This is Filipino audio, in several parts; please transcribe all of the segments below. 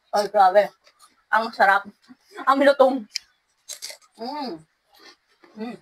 Ay, grabe. Ang sarap. Ang lutong. Mm. Mm.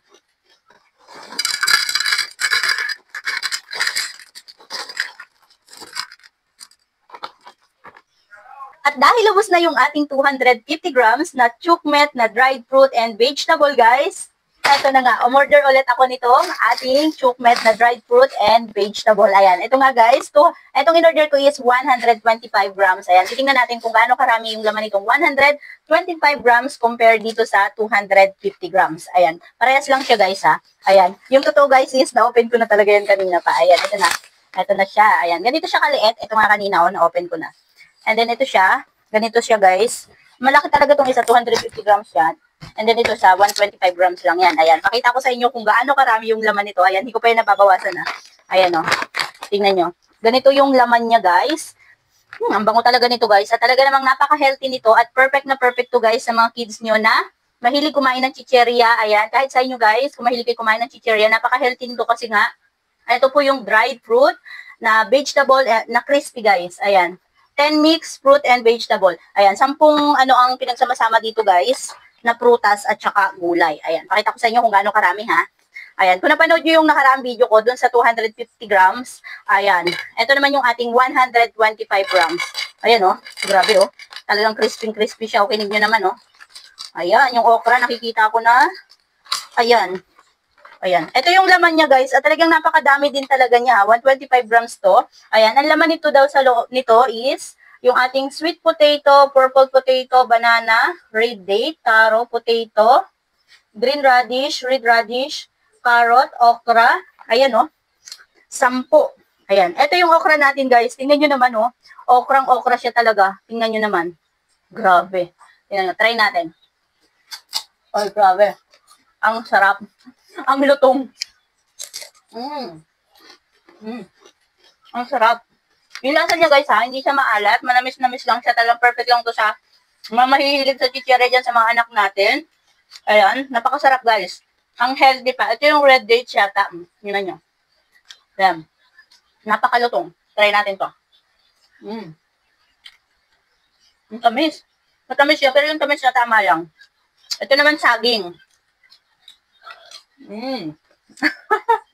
At dahil lubos na yung ating 250 grams na chukmet na dried fruit and vegetable, guys, eto na nga, umorder ulit ako nitong ating chukmet na dried fruit and vegetable. Ayan, ito nga guys, itong in-order ko is 125 grams. Ayan, titingnan natin kung gaano karami yung laman nitong 125 grams compared dito sa 250 grams. Ayan, parehas lang siya guys ha. Ayan, yung totoo guys is na-open ko na talaga yan kanina pa. Ayan, ito na. Ito na siya. Ayan, ganito siya kaliit. Ito nga kanina, na-open ko na. And then ito siya, ganito siya guys. Malaki talaga itong isa, 250 grams yan. And then ito sa 125 grams lang yan. Ayan, pakita ko sa inyo kung gaano karami yung laman nito. Ayan, hindi ko pa yan nababawasan ha. Ayan o, tingnan nyo. Ganito yung laman niya guys. Ang bango talaga nito guys. At talaga namang napaka-healthy nito at perfect na perfect to guys sa mga kids nyo na mahilig kumain ng chicheria. Ayan, kahit sa inyo guys, kung mahilig kayo kumain ng chicheria, napaka-healthy nito kasi nga, ito po yung dried fruit na vegetable na crispy guys. Ayan. 10 mixed fruit and vegetable. Ayan, 10 ano ang pinagsama-sama dito guys, na prutas at saka gulay. Ayan, pakita ko sa inyo kung gaano karami ha. Ayan, kung napanood nyo yung nakaraang video ko dun sa 250 grams, ayan, ito naman yung ating 125 grams. Ayan oh, grabe oh. Talagang crispy siya. Okay, nyo naman oh. Ayan, yung okra nakikita ko na. Ayan. Ayan. Ito yung laman niya guys. At talagang napakadami din talaga niya. 125 grams to. Ayan. Ang laman nito daw sa loob nito is yung ating sweet potato, purple potato, banana, red date, taro, potato, green radish, red radish, carrot, okra. Ayan o. 10. Ayan. Ito yung okra natin guys. Tingnan nyo naman o. Okrang-okra siya talaga. Tingnan nyo naman. Grabe. Tingnan nyo. Try natin. Ay, grabe. Ang sarap. Ang lutong. Ang sarap. Yung lasa niya guys ha, hindi siya maalat. Manamis-namis lang siya. Talagang perfect lang to sa mga mahihilig sa chichirya dyan sa mga anak natin. Ayan, napakasarap guys. Ang healthy pa. Ito yung red dates yata. Yun nyo. Ayan. Napakalutong. Try natin to. Ang tamis. Matamis siya, pero yung tamis na tama lang. Ito naman saging.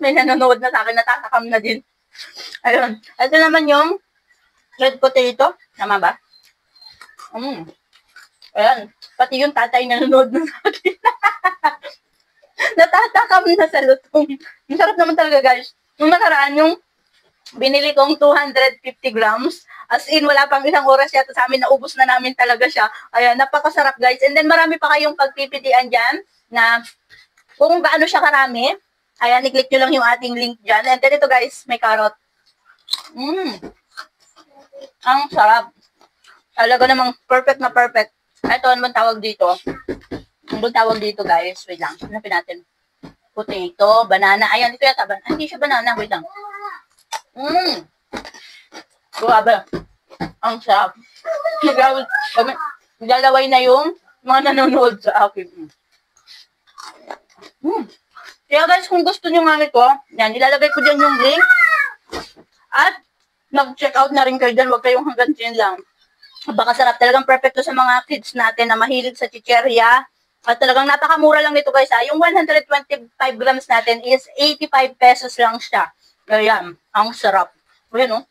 May nanonood na sa akin, natatakam na din. Ayun. Ito naman yung red potato. Tama ba? Ayan. Pati yung tatay nanonood na sa akin. Natatakam na sa lutong. Ang sarap naman talaga guys. Yung nakaraan yung binili kong 250 grams. As in, wala pang isang oras yata sa amin. Naubos na namin talaga siya. Ayan, napakasarap guys. And then marami pa kayong pagpipilian dyan na kung gaano siya karami. Ayan, i-click nyo lang yung ating link dyan. And then ito guys, may carrot. Ang sarap. Talaga namang perfect na perfect. Ito, ano bang tawag dito? Ano bang tawag dito guys? Wait lang. Hanapin natin. Potato, banana. Ayan, ito yata. Hindi siya banana. Wait lang. Grabe. Ang sarap. Naglalaway na yung mga nanonood sa akin. Kaya guys, kung gusto nyo nga nito, yan, ilalagay ko dyan yung link. At mag-check out na rin kayo dyan. Huwag kayong hanggang dyan lang. Baka sarap. Talagang perfecto sa mga kids natin na mahilig sa chicheria. At talagang napakamura lang nito guys. Yung 125 grams natin is 85 pesos lang siya. Ayan. Ang sarap. Ayan o.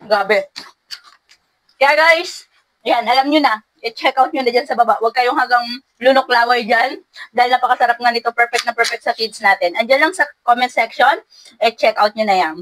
Grabe. Kaya guys, ayan, alam nyo na. I-check out nyo na dyan sa baba. Huwag kayong hanggang lunok laway dyan. Dahil napakasarap nga nito. Perfect na perfect sa kids natin. Andyan lang sa comment section. I-check out nyo na yan.